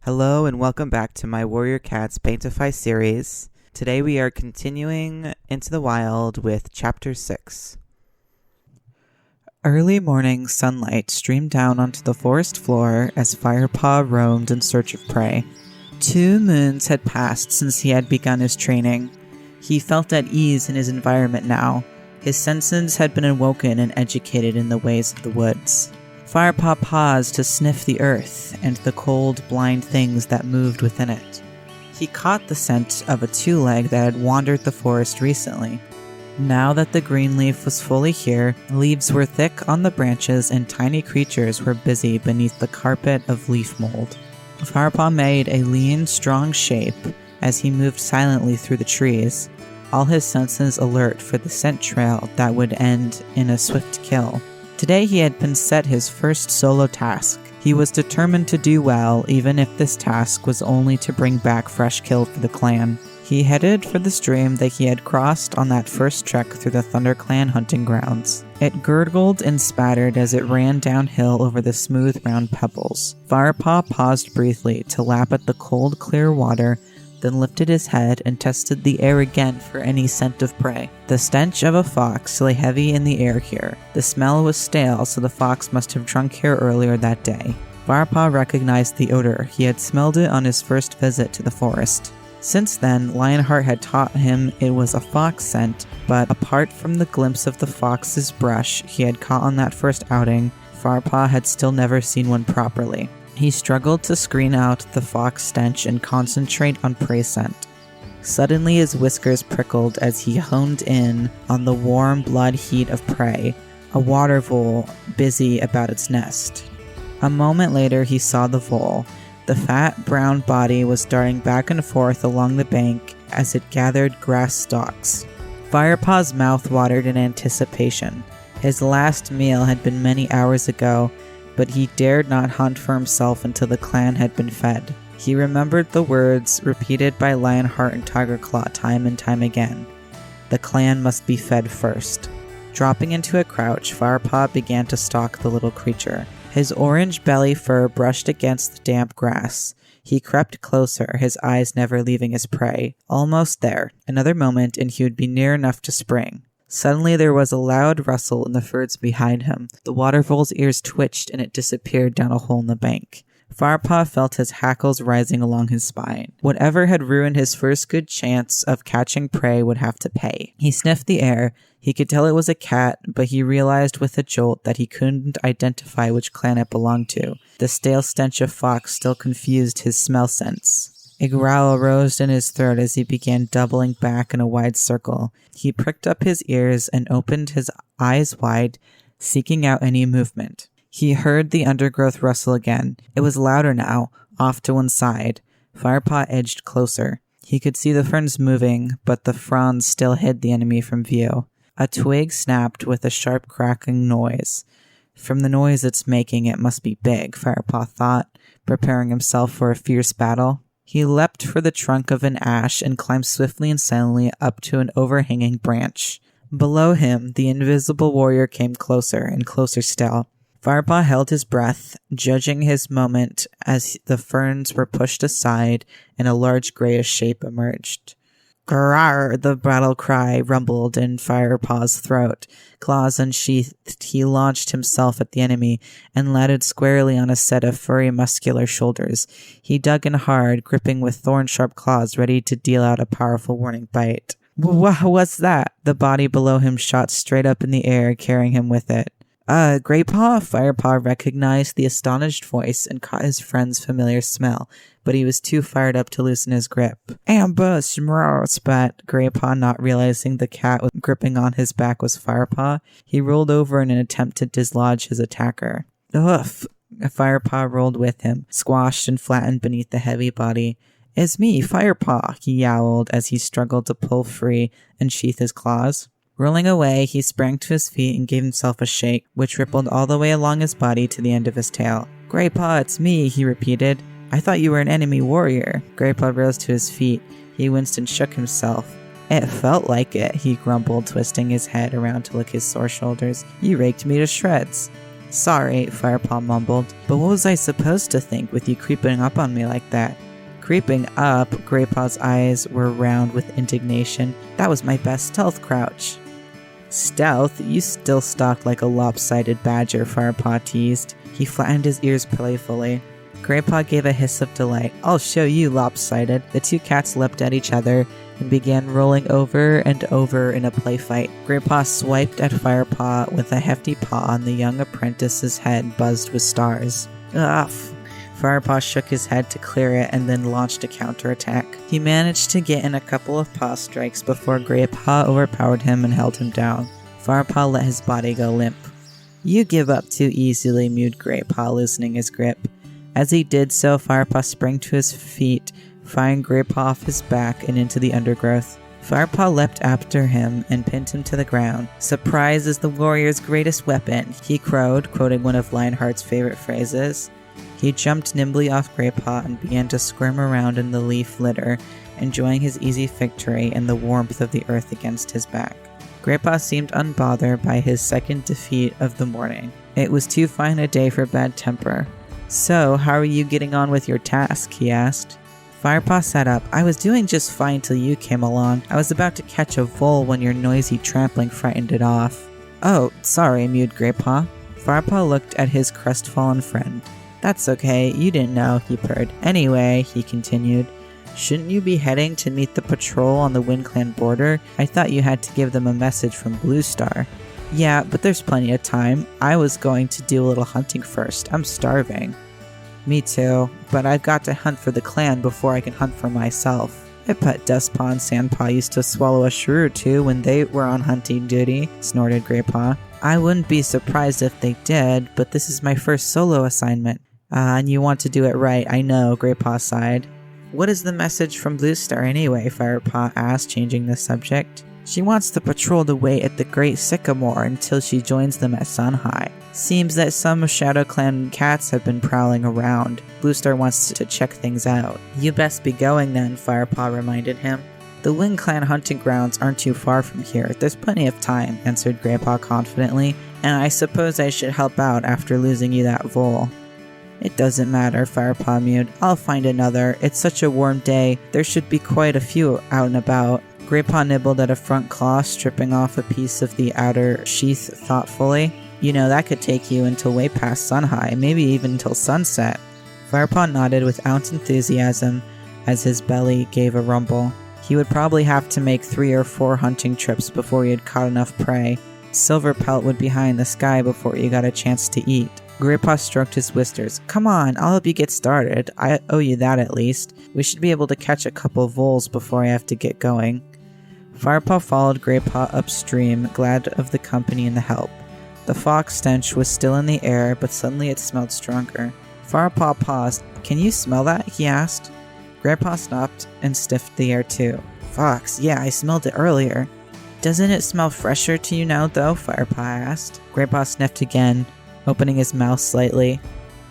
Hello and welcome back to my Warrior Cats Paintify series. Today we are continuing into the wild with Chapter 6. Early morning sunlight streamed down onto the forest floor as Firepaw roamed in search of prey. 2 moons had passed since he had begun his training. He felt at ease in his environment now. His senses had been awoken and educated in the ways of the woods. Firepaw paused to sniff the earth and the cold, blind things that moved within it. He caught the scent of a 2-leg that had wandered the forest recently. Now that the green leaf was fully here, leaves were thick on the branches and tiny creatures were busy beneath the carpet of leaf mold. Firepaw made a lean, strong shape as he moved silently through the trees, all his senses alert for the scent trail that would end in a swift kill. Today he had been set his first solo task. He was determined to do well, even if this task was only to bring back fresh kill for the clan. He headed for the stream that he had crossed on that first trek through the ThunderClan hunting grounds. It gurgled and spattered as it ran downhill over the smooth round pebbles. Firepaw paused briefly to lap at the cold, clear water, then lifted his head and tested the air again for any scent of prey. The stench of a fox lay heavy in the air here. The smell was stale, so the fox must have drunk here earlier that day. Firepaw recognized the odor. He had smelled it on his first visit to the forest. Since then, Lionheart had taught him it was a fox scent, but apart from the glimpse of the fox's brush he had caught on that first outing, Firepaw had still never seen one properly. He struggled to screen out the fox stench and concentrate on prey scent. Suddenly his whiskers prickled as he honed in on the warm blood heat of prey, a water vole busy about its nest. A moment later he saw the vole. The fat brown body was darting back and forth along the bank as it gathered grass stalks. Firepaw's mouth watered in anticipation. His last meal had been many hours ago, but he dared not hunt for himself until the clan had been fed. He remembered the words repeated by Lionheart and Tigerclaw time and time again. The clan must be fed first. Dropping into a crouch, Firepaw began to stalk the little creature. His orange belly fur brushed against the damp grass. He crept closer, his eyes never leaving his prey. Almost there. Another moment and he would be near enough to spring. Suddenly there was a loud rustle in the ferns behind him. The watervole's ears twitched and it disappeared down a hole in the bank. Firepaw felt his hackles rising along his spine. Whatever had ruined his first good chance of catching prey would have to pay. He sniffed the air. He could tell it was a cat, but he realized with a jolt that he couldn't identify which clan it belonged to. The stale stench of fox still confused his smell sense. A growl rose in his throat as he began doubling back in a wide circle. He pricked up his ears and opened his eyes wide, seeking out any movement. He heard the undergrowth rustle again. It was louder now, off to one side. Firepaw edged closer. He could see the ferns moving, but the fronds still hid the enemy from view. A twig snapped with a sharp cracking noise. From the noise it's making, it must be big, Firepaw thought, preparing himself for a fierce battle. He leapt for the trunk of an ash and climbed swiftly and silently up to an overhanging branch. Below him, the invisible warrior came closer and closer still. Firepaw held his breath, judging his moment as the ferns were pushed aside and a large grayish shape emerged. Grrr! The battle cry rumbled in Firepaw's throat. Claws unsheathed, he launched himself at the enemy and landed squarely on a set of furry muscular shoulders. He dug in hard, gripping with thorn-sharp claws ready to deal out a powerful warning bite. What's that? The body below him shot straight up in the air, carrying him with it. Greypaw? Firepaw recognized the astonished voice and caught his friend's familiar smell, but he was too fired up to loosen his grip. Ambush! Spat Greypaw, not realizing the cat gripping on his back was Firepaw. He rolled over in an attempt to dislodge his attacker. Oof! Firepaw rolled with him, squashed and flattened beneath the heavy body. It's me, Firepaw, he yowled as he struggled to pull free and sheath his claws. Rolling away, he sprang to his feet and gave himself a shake, which rippled all the way along his body to the end of his tail. Greypaw, it's me, he repeated. I thought you were an enemy warrior. Greypaw rose to his feet. He winced and shook himself. It felt like it, he grumbled, twisting his head around to lick his sore shoulders. You raked me to shreds. Sorry, Firepaw mumbled, but what was I supposed to think with you creeping up on me like that? Creeping up, Greypaw's eyes were round with indignation. That was my best stealth crouch. Stealth? You still stalked like a lopsided badger, Firepaw teased. He flattened his ears playfully. Greypaw gave a hiss of delight. I'll show you, lopsided. The two cats leapt at each other and began rolling over and over in a play fight. Greypaw swiped at Firepaw with a hefty paw and the young apprentice's head buzzed with stars. Ugh. Firepaw shook his head to clear it and then launched a counterattack. He managed to get in a couple of paw strikes before Greypaw overpowered him and held him down. Firepaw let his body go limp. You give up too easily, mewed Greypaw, loosening his grip. As he did so, Firepaw sprang to his feet, firing Greypaw off his back and into the undergrowth. Firepaw leapt after him and pinned him to the ground. Surprise is the warrior's greatest weapon, he crowed, quoting one of Lionheart's favorite phrases. He jumped nimbly off Greypaw and began to squirm around in the leaf litter, enjoying his easy victory and the warmth of the earth against his back. Greypaw seemed unbothered by his second defeat of the morning. It was too fine a day for bad temper. So, how are you getting on with your task? He asked. Firepaw sat up. I was doing just fine till you came along. I was about to catch a vole when your noisy trampling frightened it off. Oh, sorry, mewed Greypaw. Firepaw looked at his crestfallen friend. That's okay, you didn't know, he purred. Anyway, he continued, shouldn't you be heading to meet the patrol on the WindClan border? I thought you had to give them a message from Blue Star. Yeah, but there's plenty of time. I was going to do a little hunting first. I'm starving. Me too, but I've got to hunt for the clan before I can hunt for myself. I bet Dustpaw and Sandpaw used to swallow a shrew or two when they were on hunting duty, snorted Greypaw. I wouldn't be surprised if they did, but this is my first solo assignment. And you want to do it right, I know, Greypaw sighed. What is the message from Blue Star anyway? Firepaw asked, changing the subject. She wants to patrol the way at the Great Sycamore until she joins them at Sunhigh. Seems that some ShadowClan cats have been prowling around. Blue Star wants to check things out. You best be going then, Firepaw reminded him. The WindClan hunting grounds aren't too far from here. There's plenty of time, answered Greypaw confidently, and I suppose I should help out after losing you that vole. It doesn't matter, Firepaw mewed. I'll find another. It's such a warm day. There should be quite a few out and about. Greypaw nibbled at a front claw, stripping off a piece of the outer sheath thoughtfully. You know, that could take you until way past Sunhigh, maybe even until sunset. Firepaw nodded without enthusiasm as his belly gave a rumble. He would probably have to make 3 or 4 hunting trips before he had caught enough prey. Silverpelt would be high in the sky before you got a chance to eat. Greypaw stroked his whiskers. Come on, I'll help you get started. I owe you that at least. We should be able to catch a couple voles before I have to get going. Firepaw followed Greypaw upstream, glad of the company and the help. The fox stench was still in the air, but suddenly it smelled stronger. Firepaw paused. Can you smell that? He asked. Greypaw stopped and sniffed the air too. Fox, yeah, I smelled it earlier. Doesn't it smell fresher to you now though? Firepaw asked. Greypaw sniffed again, opening his mouth slightly.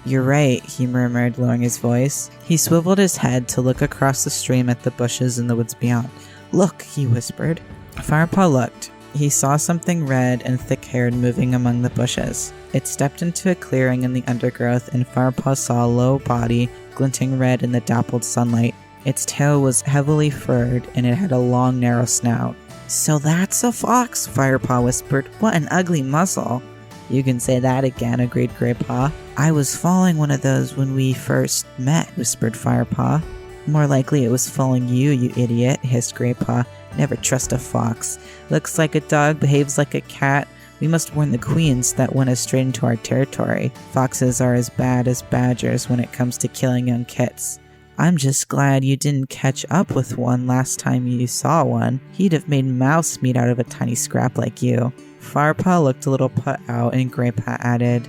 You're right, he murmured, lowering his voice. He swiveled his head to look across the stream at the bushes in the woods beyond. Look, he whispered. Firepaw looked. He saw something red and thick-haired moving among the bushes. It stepped into a clearing in the undergrowth, and Firepaw saw a low body glinting red in the dappled sunlight. Its tail was heavily furred, and it had a long, narrow snout. So that's a fox, Firepaw whispered. What an ugly muzzle. You can say that again, agreed Greypaw. I was following one of those when we first met, whispered Firepaw. More likely it was following you, you idiot, hissed Greypaw. Never trust a fox. Looks like a dog, behaves like a cat. We must warn the queens that went straight into our territory. Foxes are as bad as badgers when it comes to killing young kits. I'm just glad you didn't catch up with one last time you saw one. He'd have made mouse meat out of a tiny scrap like you. Firepaw looked a little put out, and Greypaw added,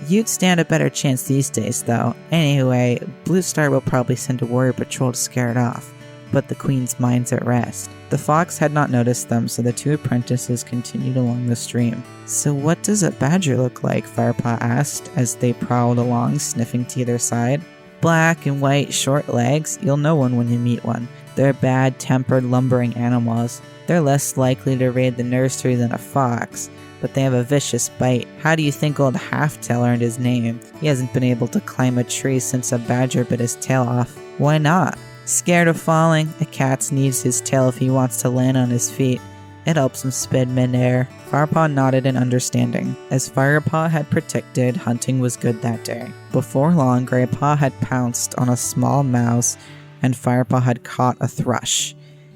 You'd stand a better chance these days, though. Anyway, Blue Star will probably send a warrior patrol to scare it off. But the queen's mind's at rest. The fox had not noticed them, so the 2 apprentices continued along the stream. So what does a badger look like? Firepaw asked as they prowled along, sniffing to either side. Black and white, short legs. You'll know one when you meet one. They're bad-tempered, lumbering animals. They're less likely to raid the nursery than a fox, but they have a vicious bite. How do you think old Halftail earned his name? He hasn't been able to climb a tree since a badger bit his tail off. Why not? Scared of falling, a cat needs his tail if he wants to land on his feet. It helps him spin mid-air. Firepaw nodded in understanding. As Firepaw had predicted, hunting was good that day. Before long, Greypaw had pounced on a small mouse, and Firepaw had caught a thrush.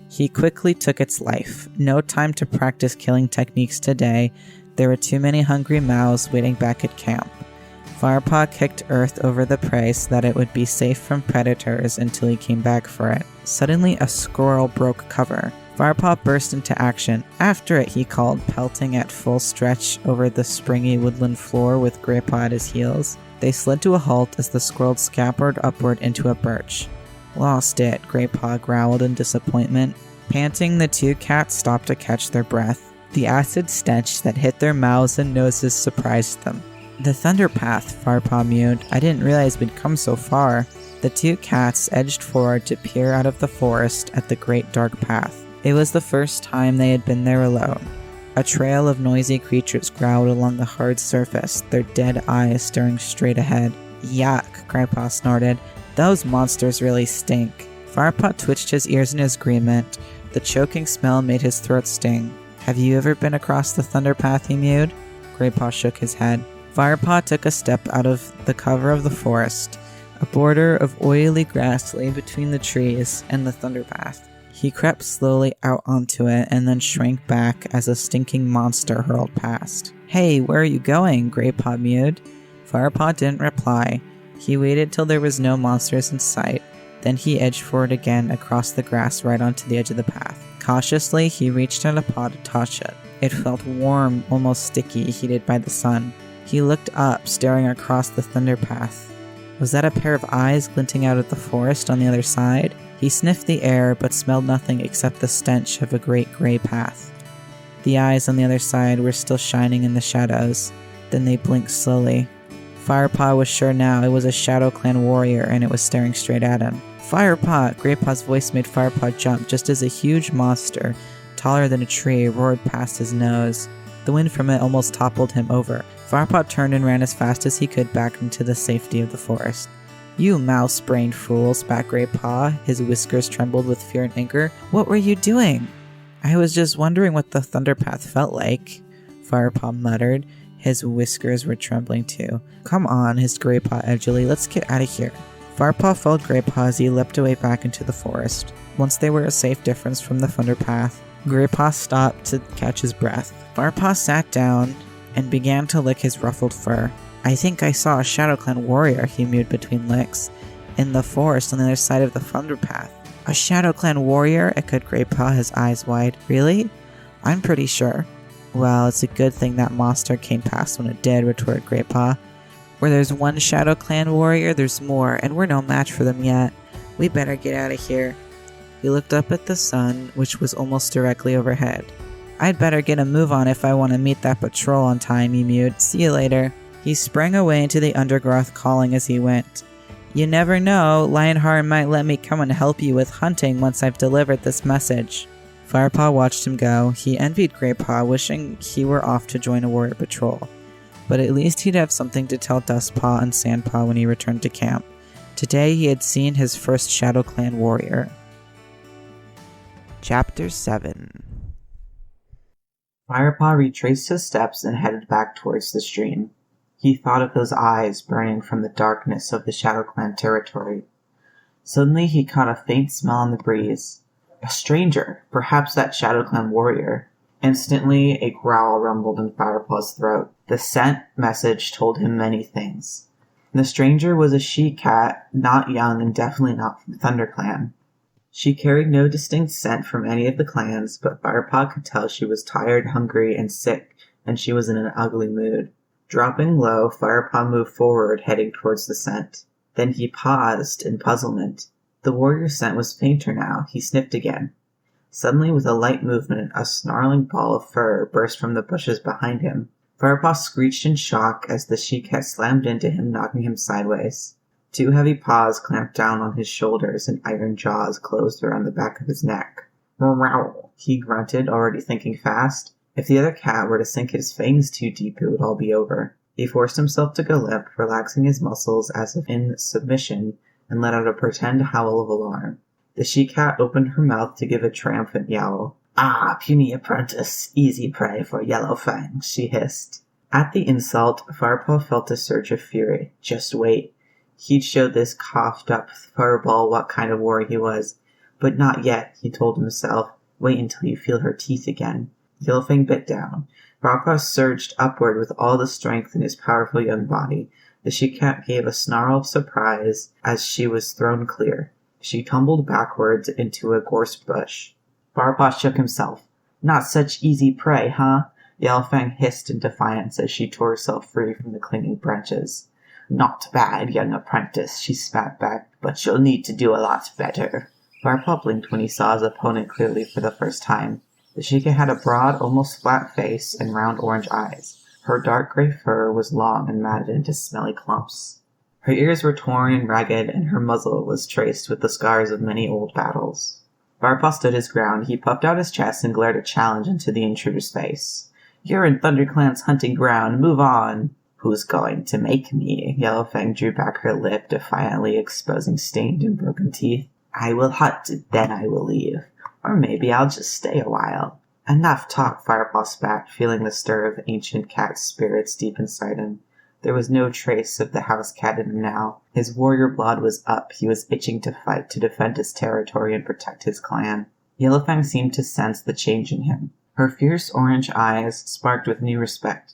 He quickly took its life. No time to practice killing techniques today. There were too many hungry mouths waiting back at camp. Firepaw kicked earth over the prey so that it would be safe from predators until he came back for it. Suddenly, a squirrel broke cover. Firepaw burst into action. After it, he called, pelting at full stretch over the springy woodland floor with Greypaw at his heels. They slid to a halt as the squirrel scampered upward into a birch. Lost it, Greypaw growled in disappointment. Panting, the two cats stopped to catch their breath. The acid stench that hit their mouths and noses surprised them. The thunder path, Firepaw mewed. I didn't realize we'd come so far. The two cats edged forward to peer out of the forest at the great dark path. It was the first time they had been there alone. A trail of noisy creatures growled along the hard surface, their dead eyes staring straight ahead. Yuck, Greypaw snorted. Those monsters really stink. Firepaw twitched his ears in agreement. The choking smell made his throat sting. Have you ever been across the thunder path, he mewed. Greypaw shook his head. Firepaw took a step out of the cover of the forest. A border of oily grass lay between the trees and the thunder path. He crept slowly out onto it and then shrank back as a stinking monster hurled past. Hey, where are you going? Greypaw mewed. Firepaw didn't reply. He waited till there was no monsters in sight. Then he edged forward again across the grass right onto the edge of the path. Cautiously, he reached out a paw to touch it. It felt warm, almost sticky, heated by the sun. He looked up, staring across the thunder path. Was that a pair of eyes glinting out at the forest on the other side? He sniffed the air, but smelled nothing except the stench of a great gray path. The eyes on the other side were still shining in the shadows. Then they blinked slowly. Firepaw was sure now it was a ShadowClan warrior, and it was staring straight at him. Firepaw! Greypaw's voice made Firepaw jump just as a huge monster, taller than a tree, roared past his nose. The wind from it almost toppled him over. Firepaw turned and ran as fast as he could back into the safety of the forest. You mouse-brained fool, spat Greypaw. His whiskers trembled with fear and anger. What were you doing? I was just wondering what the Thunderpath felt like, Firepaw muttered. His whiskers were trembling too. Come on, hissed Greypaw edgily. Let's get out of here. Firepaw followed Greypaw as he leapt away back into the forest. Once they were a safe distance from the Thunderpath, Greypaw stopped to catch his breath. Firepaw sat down and began to lick his ruffled fur. I think I saw a ShadowClan warrior, he mewed between licks, in the forest on the other side of the Thunderpath. A ShadowClan warrior? Echoed Greypaw, his eyes wide. Really? I'm pretty sure. Well, it's a good thing that monster came past when it did, retorted Greypaw. Where there's one ShadowClan warrior, there's more, and we're no match for them yet. We better get out of here. He looked up at the sun, which was almost directly overhead. I'd better get a move on if I want to meet that patrol on time, he mewed. See you later. He sprang away into the undergrowth, calling as he went. You never know, Lionheart might let me come and help you with hunting once I've delivered this message. Firepaw watched him go. He envied Greypaw, wishing he were off to join a warrior patrol. But at least he'd have something to tell Dustpaw and Sandpaw when he returned to camp. Today he had seen his first ShadowClan warrior. Chapter 7. Firepaw retraced his steps and headed back towards the stream. He thought of those eyes burning from the darkness of the ShadowClan territory. Suddenly he caught a faint smell in the breeze. A stranger, perhaps that ShadowClan warrior. Instantly, a growl rumbled in Firepaw's throat. The scent message told him many things. The stranger was a she-cat, not young and definitely not from ThunderClan. She carried no distinct scent from any of the clans, but Firepaw could tell she was tired, hungry, and sick, and she was in an ugly mood. Dropping low, Firepaw moved forward, heading towards the scent. Then he paused in puzzlement. The warrior's scent was fainter now. He sniffed again. Suddenly, with a light movement, a snarling ball of fur burst from the bushes behind him. Firepaw screeched in shock as the she-cat slammed into him, knocking him sideways. Two heavy paws clamped down on his shoulders and iron jaws closed around the back of his neck. "Meow," he grunted, already thinking fast. If the other cat were to sink his fangs too deep, it would all be over. He forced himself to go limp, relaxing his muscles as if in submission, and let out a pretend howl of alarm. The she-cat opened her mouth to give a triumphant yowl. "Ah, puny apprentice, easy prey for Yellowfang," she hissed. At the insult, Firepaw felt a surge of fury. Just wait. He'd show this coughed-up furball what kind of warrior he was. But not yet, he told himself. Wait until you feel her teeth again. Yellowfang bit down. Firepaw surged upward with all the strength in his powerful young body. The she-cat gave a snarl of surprise as she was thrown clear. She tumbled backwards into a gorse bush. Firepaw shook himself. "Not such easy prey, huh?" Yellowfang hissed in defiance as she tore herself free from the clinging branches. "Not bad, young apprentice," she spat back, "but you'll need to do a lot better." Firepaw blinked when he saw his opponent clearly for the first time. The she-cat had a broad, almost flat face and round orange eyes. Her dark gray fur was long and matted into smelly clumps. Her ears were torn and ragged, and her muzzle was traced with the scars of many old battles. Firepaw stood his ground. He puffed out his chest and glared a challenge into the intruder's face. "You're in ThunderClan's hunting ground. Move on." "Who's going to make me?" Yellowfang drew back her lip, defiantly exposing stained and broken teeth. "I will hunt, then I will leave. Or maybe I'll just stay a while." "Enough talk," Firepaw spat, feeling the stir of ancient cat spirits deep inside him. There was no trace of the house cat in him now. His warrior blood was up. He was itching to fight, to defend his territory and protect his clan. Yellowfang seemed to sense the change in him. Her fierce orange eyes sparked with new respect.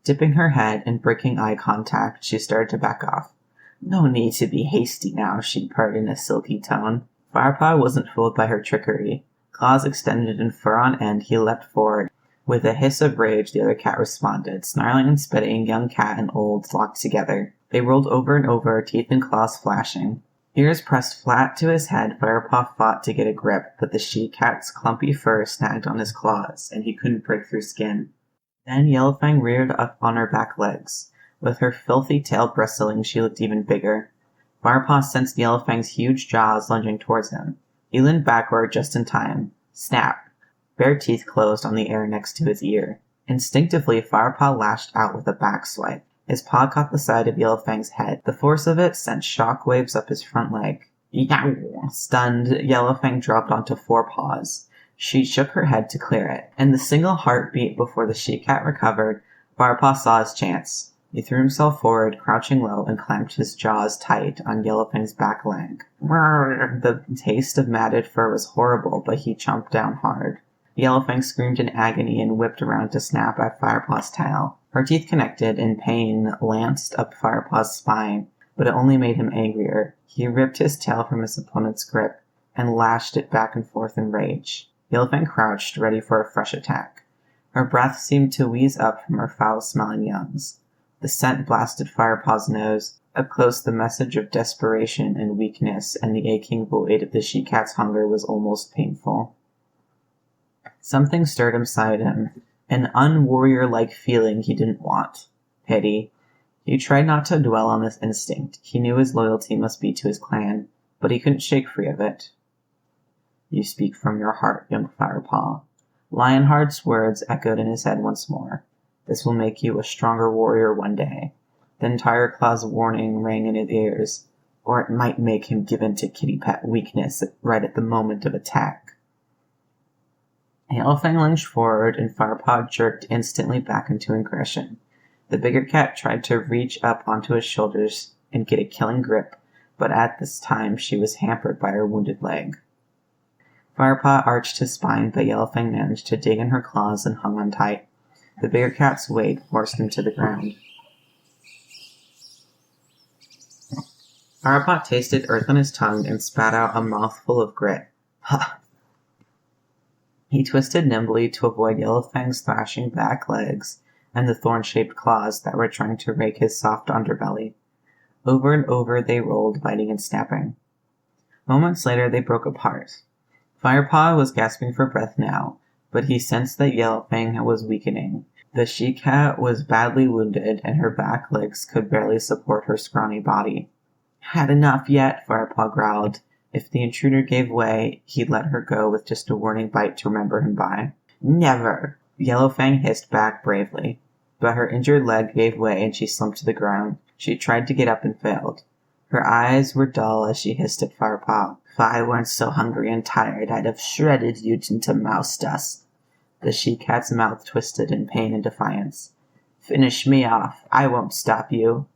Dipping her head and breaking eye contact, she started to back off. "No need to be hasty now," she purred in a silky tone. Firepaw wasn't fooled by her trickery. Claws extended and fur on end, he leapt forward. With a hiss of rage, the other cat responded. Snarling and spitting, young cat and old locked together. They rolled over and over, teeth and claws flashing. Ears pressed flat to his head, Firepaw fought to get a grip, but the she-cat's clumpy fur snagged on his claws, and he couldn't break through skin. Then Yellowfang reared up on her back legs. With her filthy tail bristling, she looked even bigger. Firepaw sensed Yellowfang's huge jaws lunging towards him. He leaned backward just in time. Snap! Bare teeth closed on the air next to his ear. Instinctively, Firepaw lashed out with a back swipe. His paw caught the side of Yellowfang's head. The force of it sent shock waves up his front leg. Yow! Stunned, Yellowfang dropped onto four paws. She shook her head to clear it. In the single heartbeat before the she-cat recovered, Firepaw saw his chance. He threw himself forward, crouching low, and clamped his jaws tight on Yellowfang's back leg. The taste of matted fur was horrible, but he chomped down hard. Yellowfang screamed in agony and whipped around to snap at Firepaw's tail. Her teeth connected, and pain lanced up Firepaw's spine, but it only made him angrier. He ripped his tail from his opponent's grip and lashed it back and forth in rage. Yellowfang crouched, ready for a fresh attack. Her breath seemed to wheeze up from her foul-smelling youngs. The scent blasted Firepaw's nose. Up close, the message of desperation and weakness and the aching void of the she-cat's hunger was almost painful. Something stirred inside him, an unwarrior-like feeling he didn't want. Pity. He tried not to dwell on this instinct. He knew his loyalty must be to his clan, but he couldn't shake free of it. "You speak from your heart, young Firepaw." Lionheart's words echoed in his head once more. "This will make you a stronger warrior one day." Then Tigerclaw's warning rang in his ears, or it might make him give in to kitty pet weakness right at the moment of attack. Yellowfang lunged forward, and Firepaw jerked instantly back into aggression. The bigger cat tried to reach up onto his shoulders and get a killing grip, but at this time she was hampered by her wounded leg. Firepaw arched his spine, but Yellowfang managed to dig in her claws and hung on tight. The bigger cat's weight forced him to the ground. Firepaw tasted earth on his tongue and spat out a mouthful of grit. Ha! He twisted nimbly to avoid Yellowfang's thrashing back legs and the thorn-shaped claws that were trying to rake his soft underbelly. Over and over they rolled, biting and snapping. Moments later they broke apart. Firepaw was gasping for breath now, but he sensed that Yellowfang was weakening. The she-cat was badly wounded, and her back legs could barely support her scrawny body. "Had enough yet?" Firepaw growled. If the intruder gave way, he'd let her go with just a warning bite to remember him by. "Never!" Yellowfang hissed back bravely, but her injured leg gave way and she slumped to the ground. She tried to get up and failed. Her eyes were dull as she hissed at Firepaw. If I weren't so hungry and tired, I'd have shredded you into mouse dust. The she-cat's mouth twisted in pain and defiance. Finish me off. I won't stop you.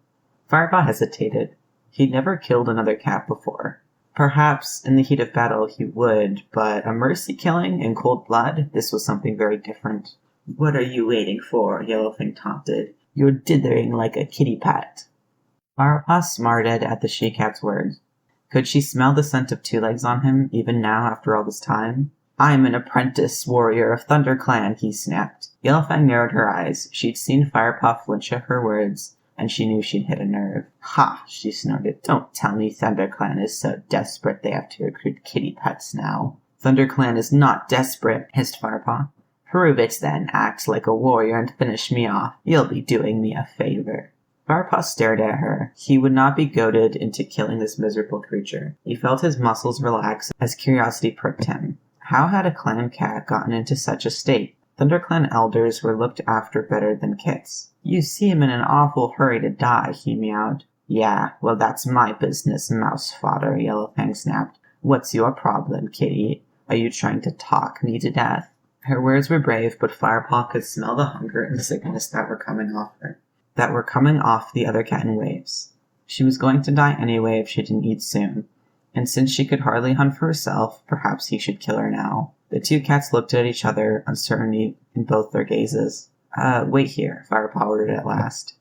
Firepaw hesitated. He'd never killed another cat before. Perhaps in the heat of battle he would, but a mercy killing in cold blood? This was something very different. What are you waiting for? Yellowfang taunted. You're dithering like a kitty pat. Firepaw smarted at the she-cat's words. Could she smell the scent of two legs on him, even now after all this time? I'm an apprentice warrior of ThunderClan, he snapped. Yellowfang narrowed her eyes. She'd seen Firepaw flinch at her words, and she knew she'd hit a nerve. Ha, she snorted. Don't tell me ThunderClan is so desperate they have to recruit kitty pets now. ThunderClan is not desperate, hissed Firepaw. Prove it then. Act like a warrior and finish me off. You'll be doing me a favor. Firepaw stared at her. He would not be goaded into killing this miserable creature. He felt his muscles relax as curiosity pricked him. How had a clan cat gotten into such a state? ThunderClan elders were looked after better than kits. You seem in an awful hurry to die, he meowed. Yeah, well that's my business, mouse fodder, Yellowfang snapped. What's your problem, kitty? Are you trying to talk me to death? Her words were brave, but Firepaw could smell the hunger and sickness that were coming off the other cat in waves. She was going to die anyway if she didn't eat soon. And since she could hardly hunt for herself, perhaps he should kill her now. The two cats looked at each other, uncertainty in both their gazes. Wait here, Firepaw ordered at last.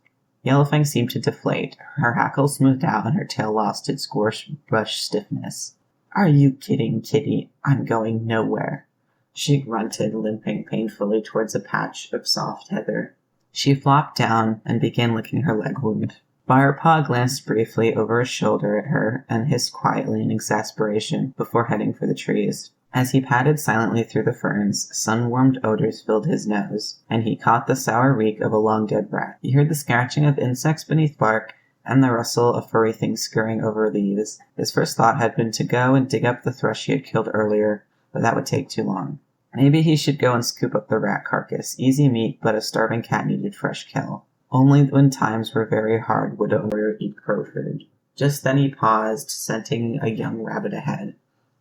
Yellowfang seemed to deflate. Her hackles smoothed out and her tail lost its gorse brush stiffness. Are you kidding, kitty? I'm going nowhere. She grunted, limping painfully towards a patch of soft heather. She flopped down and began licking her leg wound. Firepaw glanced briefly over his shoulder at her and hissed quietly in exasperation before heading for the trees. As he padded silently through the ferns, sun-warmed odors filled his nose, and he caught the sour reek of a long-dead rat. He heard the scratching of insects beneath bark and the rustle of furry things scurrying over leaves. His first thought had been to go and dig up the thrush he had killed earlier, but that would take too long. Maybe he should go and scoop up the rat carcass. Easy meat, but a starving cat needed fresh kill. Only when times were very hard would a warrior eat crow food. Just then he paused, scenting a young rabbit ahead.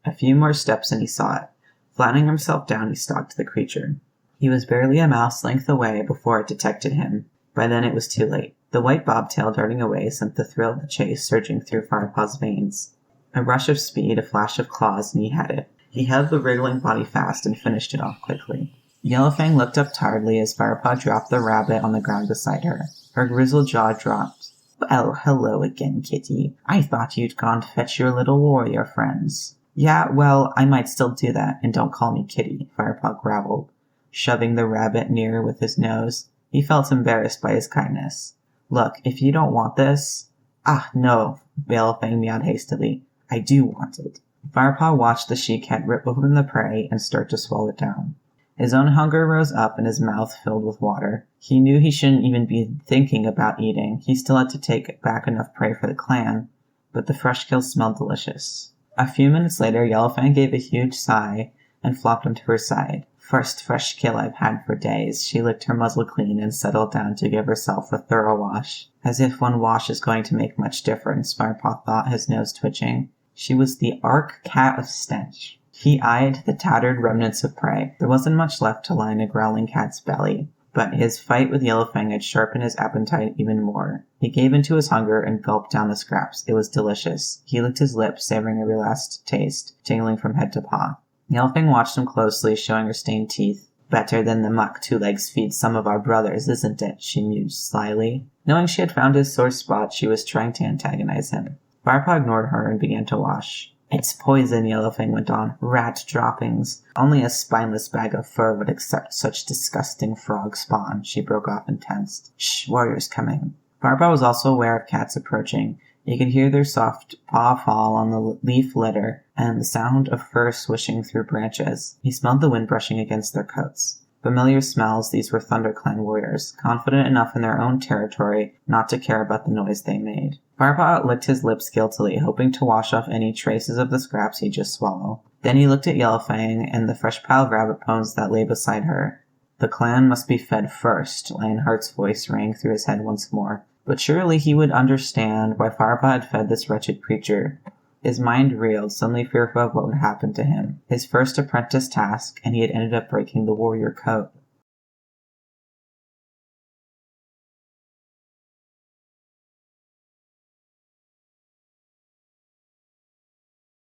A few more steps and he saw it. Flattening himself down, he stalked the creature. He was barely a mouse length away before it detected him. By then it was too late. The white bobtail darting away sent the thrill of the chase surging through Firepaw's veins. A rush of speed, a flash of claws, and he had it. He held the wriggling body fast and finished it off quickly. Yellowfang looked up tiredly as Firepaw dropped the rabbit on the ground beside her. Her grizzled jaw dropped. Well, hello again, kitty. I thought you'd gone to fetch your little warrior friends. Yeah, well, I might still do that, and don't call me kitty, Firepaw growled, shoving the rabbit nearer with his nose. He felt embarrassed by his kindness. Look, if you don't want this... Ah, no, Yellowfang meowed hastily. I do want it. Firepaw watched the she-cat rip open the prey and start to swallow it down. His own hunger rose up and his mouth filled with water. He knew he shouldn't even be thinking about eating. He still had to take back enough prey for the clan, but the fresh kill smelled delicious. A few minutes later, Yellowfang gave a huge sigh and flopped onto her side. First fresh kill I've had for days. She licked her muzzle clean and settled down to give herself a thorough wash. As if one wash is going to make much difference, Firepaw thought, his nose twitching. She was the Arch-Cat of Stench. He eyed the tattered remnants of prey. There wasn't much left to line a growling cat's belly, but his fight with Yellowfang had sharpened his appetite even more. He gave into his hunger and gulped down the scraps. It was delicious. He licked his lips, savoring every last taste, tingling from head to paw. Yellowfang watched him closely, showing her stained teeth. Better than the muck Two Legs feeds some of our brothers, isn't it? She mused slyly. Knowing she had found his sore spot, she was trying to antagonize him. Firepaw ignored her and began to wash. It's poison, Yellowfang went on. Rat droppings. Only a spineless bag of fur would accept such disgusting frog spawn. She broke off and tensed. Shh, warrior's coming. Firepaw was also aware of cats approaching. He could hear their soft paw fall on the leaf litter and the sound of fur swishing through branches. He smelled the wind brushing against their coats. Familiar smells, these were ThunderClan warriors, confident enough in their own territory not to care about the noise they made. Firepaw licked his lips guiltily, hoping to wash off any traces of the scraps he'd just swallowed. Then he looked at Yellowfang and the fresh pile of rabbit bones that lay beside her. The clan must be fed first, Lionheart's voice rang through his head once more. But surely he would understand why Firepaw had fed this wretched creature. His mind reeled, suddenly fearful of what would happen to him. His first apprentice task, and he had ended up breaking the warrior code.